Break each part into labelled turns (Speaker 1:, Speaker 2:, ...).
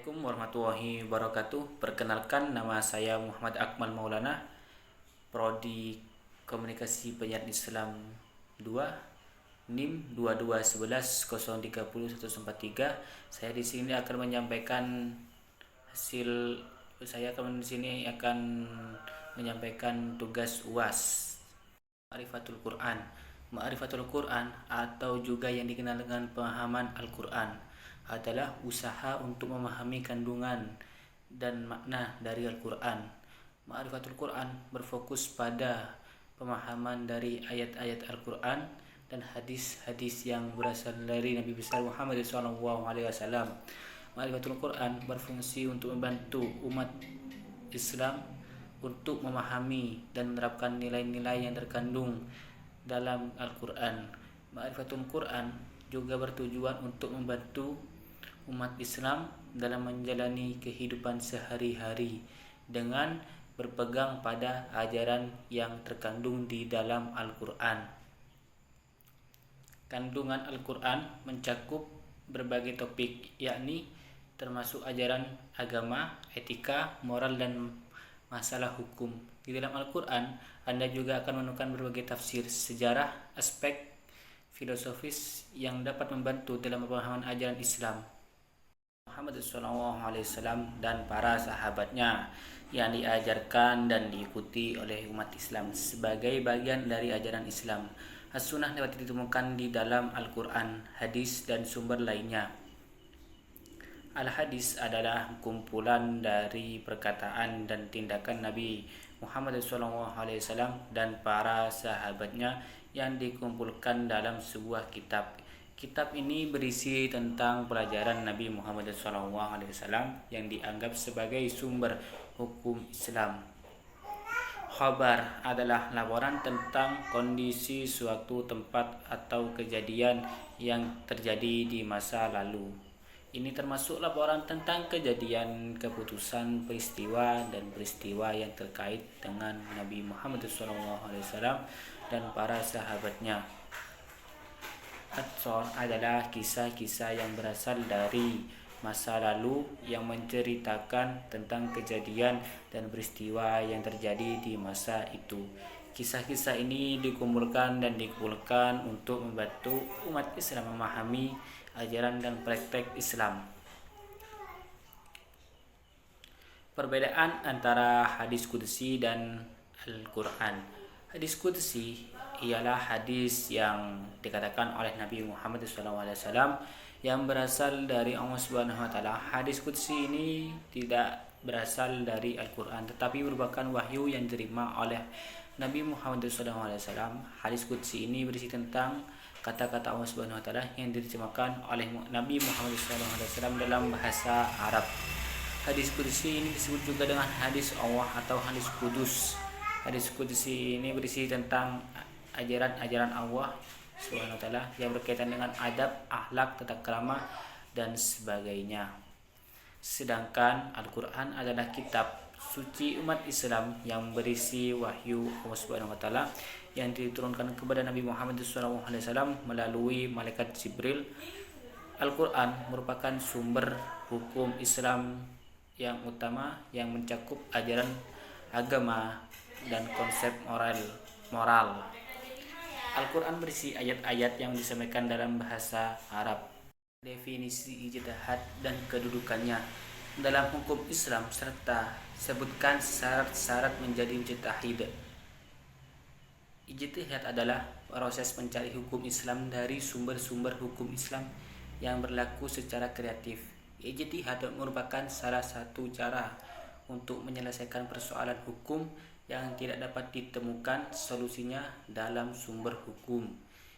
Speaker 1: Assalamualaikum warahmatullahi wabarakatuh. Perkenalkan, nama saya Muhammad Akmal Maulana, Prodi Komunikasi Penyiaran Islam 2, NIM 2211030143. Saya di sini akan menyampaikan hasil tugas UAS Ma'rifatul Quran. Ma'rifatul Quran atau juga yang dikenal dengan pemahaman Al-Quran adalah usaha untuk memahami kandungan dan makna dari Al-Quran. Ma'rifatul Quran berfokus pada pemahaman dari ayat-ayat Al-Quran dan hadis-hadis yang berasal dari Nabi besar Muhammad SAW. Ma'rifatul Quran berfungsi untuk membantu umat Islam untuk memahami dan menerapkan nilai-nilai yang terkandung dalam Al-Quran. Ma'rifatul Quran juga bertujuan untuk membantu umat Islam dalam menjalani kehidupan sehari-hari dengan berpegang pada ajaran yang terkandung di dalam Al-Quran. Kandungan Al-Quran mencakup berbagai topik, yakni termasuk ajaran agama, etika, moral, dan masalah hukum. Di dalam Al-Quran, Anda juga akan menemukan berbagai tafsir, sejarah, aspek filosofis yang dapat membantu dalam pemahaman ajaran Islam. Muhammad SAW dan para sahabatnya yang diajarkan dan diikuti oleh umat Islam sebagai bagian dari ajaran Islam. As-Sunnah dapat ditemukan di dalam Al-Quran, hadis, dan sumber lainnya. Al-Hadis adalah kumpulan dari perkataan dan tindakan Nabi Muhammad SAW dan para sahabatnya yang dikumpulkan dalam sebuah kitab. Kitab ini berisi tentang pelajaran Nabi Muhammad SAW yang dianggap sebagai sumber hukum Islam. Khabar adalah laporan tentang kondisi suatu tempat atau kejadian yang terjadi di masa lalu. Ini termasuk laporan tentang kejadian, keputusan, peristiwa, dan peristiwa yang terkait dengan Nabi Muhammad SAW dan para sahabatnya. Athar adalah kisah-kisah yang berasal dari masa lalu yang menceritakan tentang kejadian dan peristiwa yang terjadi di masa itu. Kisah-kisah ini dikumpulkan untuk membantu umat Islam memahami ajaran dan praktek Islam. Perbedaan antara hadis qudsi dan Al-Quran. Hadis qudsi ialah hadis yang dikatakan oleh Nabi Muhammad SAW yang berasal dari Allah Subhanahu wa Ta'ala. Hadis qudsi ini tidak berasal dari Al-Quran, tetapi merupakan wahyu yang diterima oleh Nabi Muhammad SAW. Hadis qudsi ini berisi tentang kata-kata Allah Subhanahu wa Ta'ala yang diterjemahkan oleh Nabi Muhammad SAW dalam bahasa Arab. Hadis qudsi ini disebut juga dengan hadis Allah atau hadis kudus. Hadis qudsi ini berisi tentang ajaran-ajaran Allah Subhanahu wa Ta'ala yang berkaitan dengan adab, akhlak, tata krama, dan sebagainya. Sedangkan Al-Quran adalah kitab suci umat Islam yang berisi wahyu Allah Subhanahu wa Ta'ala yang diturunkan kepada Nabi Muhammad SAW melalui malaikat Jibril. Al-Quran merupakan sumber hukum Islam yang utama yang mencakup ajaran agama dan konsep moral. Al-Quran berisi ayat-ayat yang disampaikan dalam bahasa Arab. Definisi ijtihad dan kedudukannya dalam hukum Islam serta sebutkan syarat-syarat menjadi mujtahid. Ijtihad adalah proses mencari hukum Islam dari sumber-sumber hukum Islam yang berlaku secara kreatif. Ijtihad merupakan salah satu cara untuk menyelesaikan persoalan hukum yang tidak dapat ditemukan solusinya dalam sumber hukum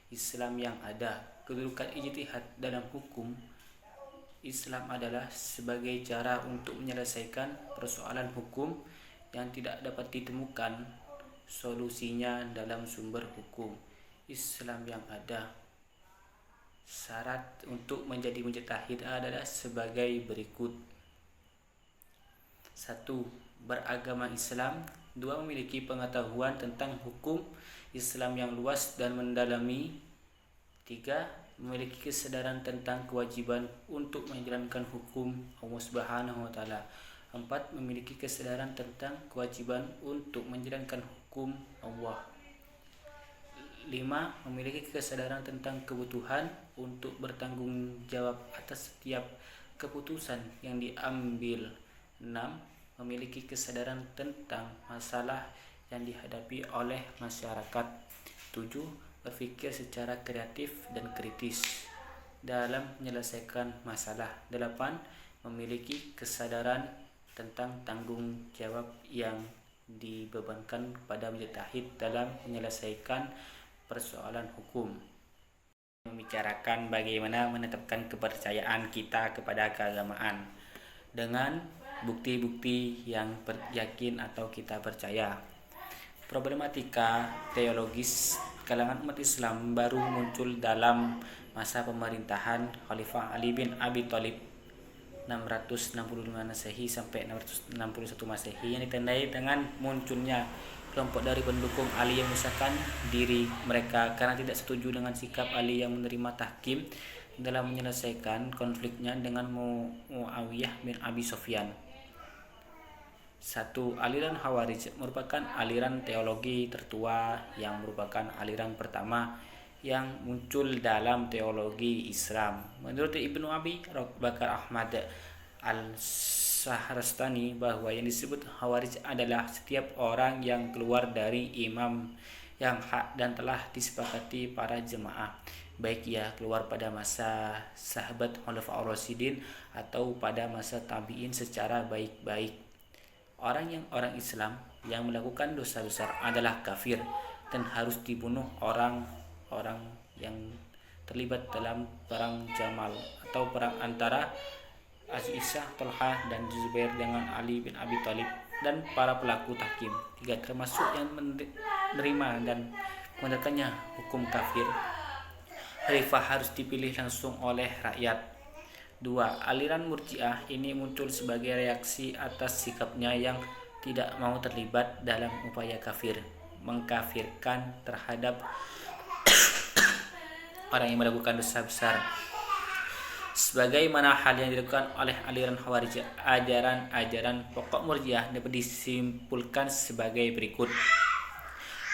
Speaker 1: Islam yang ada. Kedudukan ijtihad dalam hukum Islam adalah sebagai cara untuk menyelesaikan persoalan hukum yang tidak dapat ditemukan solusinya dalam sumber hukum Islam yang ada. Syarat untuk menjadi mujtahid adalah sebagai berikut. 1. Beragama Islam. 2. Memiliki pengetahuan tentang hukum Islam yang luas dan mendalami. 3. memiliki kesadaran tentang kewajiban untuk menjalankan hukum Allah Subhanahu wa taala. 4. Memiliki kesadaran tentang kewajiban untuk menjalankan hukum Allah. 5. Memiliki kesadaran tentang kebutuhan untuk bertanggung jawab atas setiap keputusan yang diambil. 6. Memiliki kesadaran tentang masalah yang dihadapi oleh masyarakat. 7. Berpikir secara kreatif dan kritis dalam menyelesaikan masalah. 8. Memiliki kesadaran tentang tanggung jawab yang dibebankan kepada mujtahid dalam menyelesaikan persoalan hukum. Membicarakan bagaimana menetapkan kepercayaan kita kepada keagamaan dengan bukti-bukti yang yakin atau kita percaya. Problematika teologis kalangan umat Islam baru muncul dalam masa pemerintahan Khalifah Ali bin Abi Thalib 665 Masehi sampai 661 Masehi, yang ditandai dengan munculnya kelompok dari pendukung Ali yang memisahkan diri mereka karena tidak setuju dengan sikap Ali yang menerima tahkim dalam menyelesaikan konfliknya dengan Muawiyah bin Abi Sufyan. 1. Aliran Khawarij merupakan aliran teologi tertua yang merupakan aliran pertama yang muncul dalam teologi Islam. Menurut Ibnu Abi Bakar Ahmad Al-Shahrastani bahwa yang disebut Khawarij adalah setiap orang yang keluar dari imam yang hak dan telah disepakati para jemaah, baik ia keluar pada masa sahabat Khulafaur Rasyidin atau pada masa tabi'in secara baik-baik. Orang Islam yang melakukan dosa besar adalah kafir dan harus dibunuh. Orang yang terlibat dalam perang Jamal atau perang antara Aisyah, Talha dan Zubair dengan Ali bin Abi Thalib dan para pelaku tahkim. 3. Termasuk yang menerima dan menggunakannya hukum kafir, khalifah harus dipilih langsung oleh rakyat. 2. Aliran Murji'ah ini muncul sebagai reaksi atas sikapnya yang tidak mau terlibat dalam upaya mengkafirkan terhadap orang yang melakukan dosa besar. Sebagaimana hal yang dilakukan oleh aliran Khawarij, ajaran pokok Murji'ah dapat disimpulkan sebagai berikut.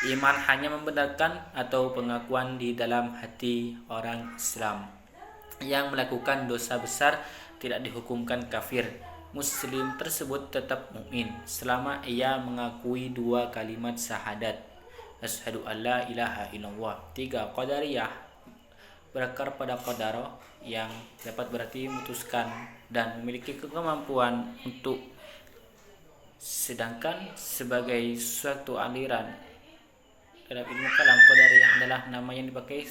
Speaker 1: Iman hanya membenarkan atau pengakuan di dalam hati orang Islam. Yang melakukan dosa besar tidak dihukumkan kafir. Muslim tersebut tetap mukmin selama ia mengakui 2 kalimat syahadat, asyhadu alla ilaha illallah. 3. Qadariyah berakar pada qadar yang dapat berarti memutuskan dan memiliki kemampuan untuk, sedangkan sebagai suatu aliran dalam ilmu kalam, qadariyah adalah nama yang dipakai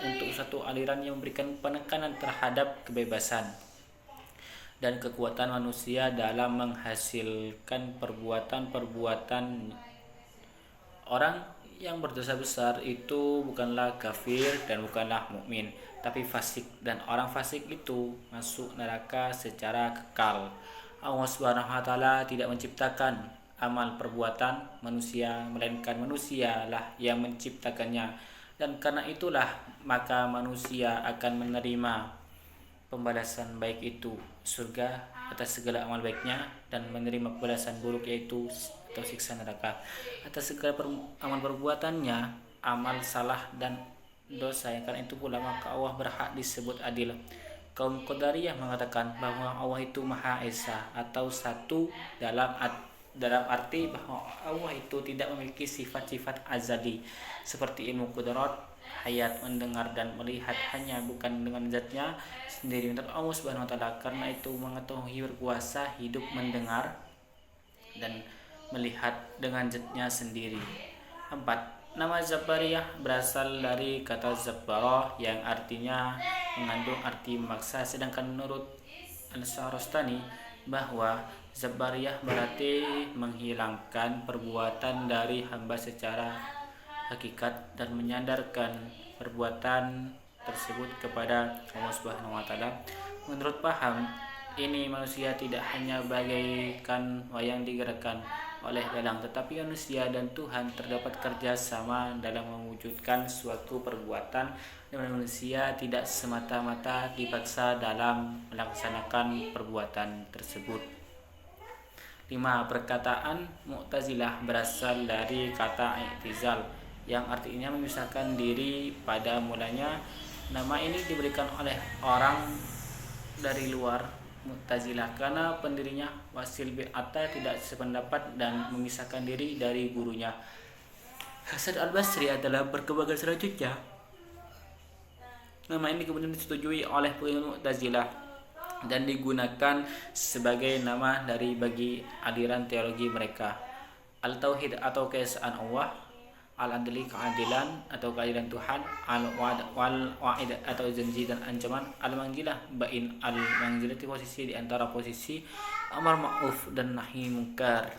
Speaker 1: untuk suatu aliran yang memberikan penekanan terhadap kebebasan dan kekuatan manusia dalam menghasilkan perbuatan-perbuatan. Orang yang berdosa besar itu bukanlah kafir dan bukanlah mukmin, tapi fasik, dan orang fasik itu masuk neraka secara kekal. Allah Subhanahu wa taala tidak menciptakan amal perbuatan manusia, melainkan manusialah yang menciptakannya, dan karena itulah maka manusia akan menerima pembalasan baik itu surga atas segala amal baiknya, dan menerima pembalasan buruk yaitu atau siksa neraka atas segala amal perbuatannya, amal salah dan dosa. Yang karena itu pula maka Allah berhak disebut adil. Kaum Qadariyah mengatakan bahwa Allah itu Maha Esa atau satu dalam arti bahwa Allah itu tidak memiliki sifat-sifat azali seperti ilmu qudrat, hayat, mendengar dan melihat, hanya bukan dengan zatnya sendiri. Menurut Allah Subhanahu wa taala, karena itu mengetahui, berkuasa, hidup, mendengar dan melihat dengan zatnya sendiri. 4. Nama Jabariyah berasal dari kata Jabbarah yang artinya mengandung arti memaksa, sedangkan menurut Al-Shahrastani bahwa Jabariyah berarti menghilangkan perbuatan dari hamba secara hakikat dan menyandarkan perbuatan tersebut kepada Allah Subhanahu wa taala. Menurut paham ini, manusia tidak hanya bagaikan wayang digerakkan, oleh dalang, tetapi manusia dan Tuhan terdapat kerjasama dalam mewujudkan suatu perbuatan dan manusia tidak semata-mata dipaksa dalam melaksanakan perbuatan tersebut. 5. Perkataan Mu'tazilah berasal dari kata i'tizal yang artinya memisahkan diri. Pada mulanya nama ini diberikan oleh orang dari luar Mu'tazilah karena pendirinya Wasil bin Atta tidak sependapat dan memisahkan diri dari gurunya. Hasan al-Basri adalah perkembangan selanjutnya. Nama ini kemudian disetujui oleh pengikut Mu'tazilah dan digunakan sebagai nama dari bagi aliran teologi mereka. Al-Tauhid atau keesaan Allah, Al-Adli keadilan atau keadilan Tuhan, Al-Wa'id atau janji dan ancaman, Al-Manzilah bain al-manzilati posisi di antara posisi amar ma'ruf dan nahi munkar.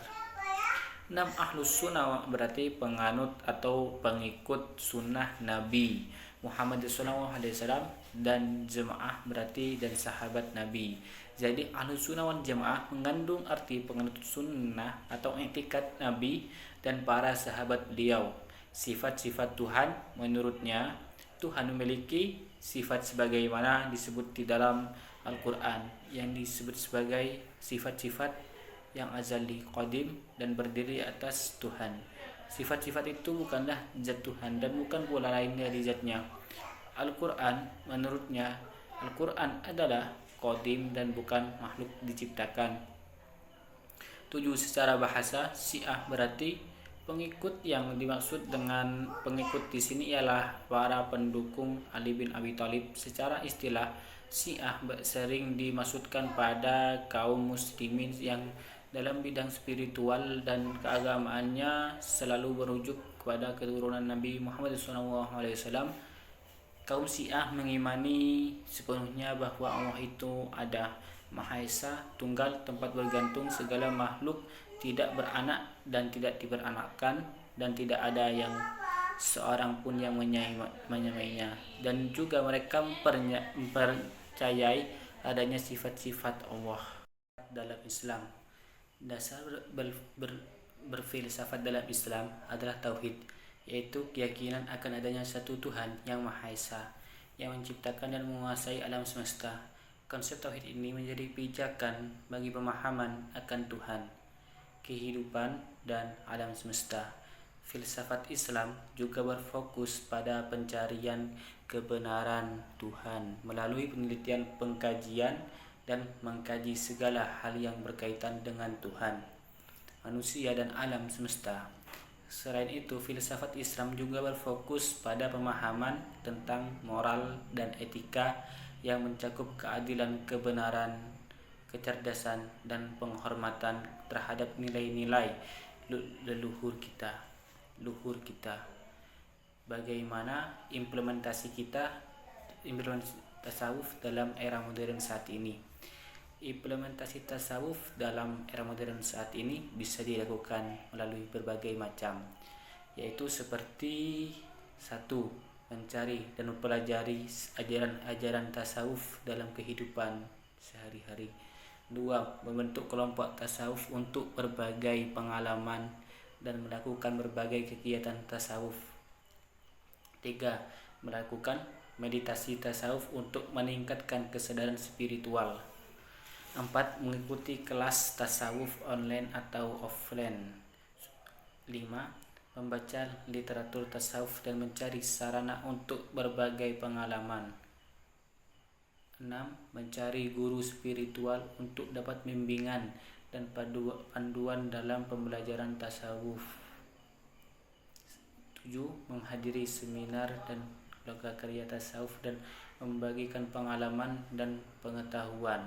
Speaker 1: 6. Ahlus sunnah berarti penganut atau pengikut sunnah Nabi Muhammad SAW, dan jemaah berarti dan sahabat Nabi. Jadi Ahlus sunnah wal jemaah mengandung arti penganut sunnah atau i'tikad Nabi dan para sahabat beliau. Sifat-sifat Tuhan, menurutnya Tuhan memiliki sifat sebagaimana disebut di dalam Al-Quran yang disebut sebagai sifat-sifat yang azali, qadim, dan berdiri atas Tuhan. Sifat-sifat itu bukanlah zat Tuhan dan bukan pula lain dari zatnya. Al-Quran, menurutnya Al-Quran adalah qadim dan bukan makhluk diciptakan. 7. Secara bahasa, Syiah berarti pengikut. Yang dimaksud dengan pengikut di sini ialah para pendukung Ali bin Abi Thalib. Secara istilah, Syiah sering dimaksudkan pada kaum muslimin yang dalam bidang spiritual dan keagamaannya selalu merujuk kepada keturunan Nabi Muhammad SAW. Kaum Syiah mengimani sepenuhnya bahwa Allah itu ada, Maha Esa, tunggal, tempat bergantung segala makhluk, tidak beranak dan tidak diberanakkan, dan tidak ada yang seorang pun yang menyamainya. Dan juga mereka mempercayai adanya sifat-sifat Allah. Dalam Islam, dasar berfilsafat dalam Islam adalah tauhid, yaitu keyakinan akan adanya satu Tuhan yang Maha Esa yang menciptakan dan menguasai alam semesta. Konsep tauhid ini menjadi pijakan bagi pemahaman akan Tuhan, kehidupan, dan alam semesta. Filsafat Islam juga berfokus pada pencarian kebenaran Tuhan melalui penelitian, pengkajian, dan mengkaji segala hal yang berkaitan dengan Tuhan, manusia, dan alam semesta. Selain itu, filsafat Islam juga berfokus pada pemahaman tentang moral dan etika yang mencakup keadilan, kebenaran, kecerdasan, dan penghormatan terhadap nilai-nilai luhur kita. Bagaimana implementasi tasawuf dalam era modern saat ini? Implementasi tasawuf dalam era modern saat ini bisa dilakukan melalui berbagai macam, yaitu seperti 1. Mencari dan mempelajari ajaran-ajaran tasawuf dalam kehidupan sehari-hari. 2. Membentuk kelompok tasawuf untuk berbagai pengalaman dan melakukan berbagai kegiatan tasawuf. 3. Melakukan meditasi tasawuf untuk meningkatkan kesadaran spiritual. 4. Mengikuti kelas tasawuf online atau offline. 5. Membaca literatur tasawuf dan mencari sarana untuk berbagai pengalaman. 6. Mencari guru spiritual untuk dapat bimbingan dan panduan dalam pembelajaran tasawuf. 7. Menghadiri seminar dan loga karya tasawuf dan membagikan pengalaman dan pengetahuan.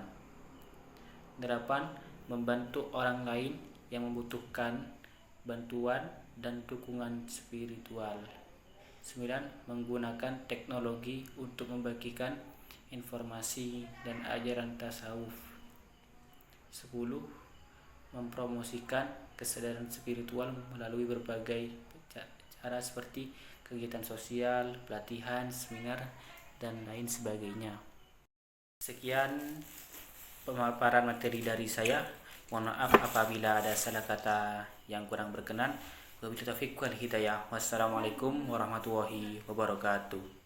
Speaker 1: 8. Membantu orang lain yang membutuhkan bantuan dan dukungan spiritual. 9. Menggunakan teknologi untuk membagikan informasi dan ajaran tasawuf. 10. Mempromosikan kesadaran spiritual melalui berbagai cara seperti kegiatan sosial, pelatihan, seminar, dan lain sebagainya. Sekian pemaparan materi dari saya. Mohon maaf apabila ada salah kata yang kurang berkenan. Wabillahi taufiq wal hidayah. Wassalamualaikum warahmatullahi wabarakatuh.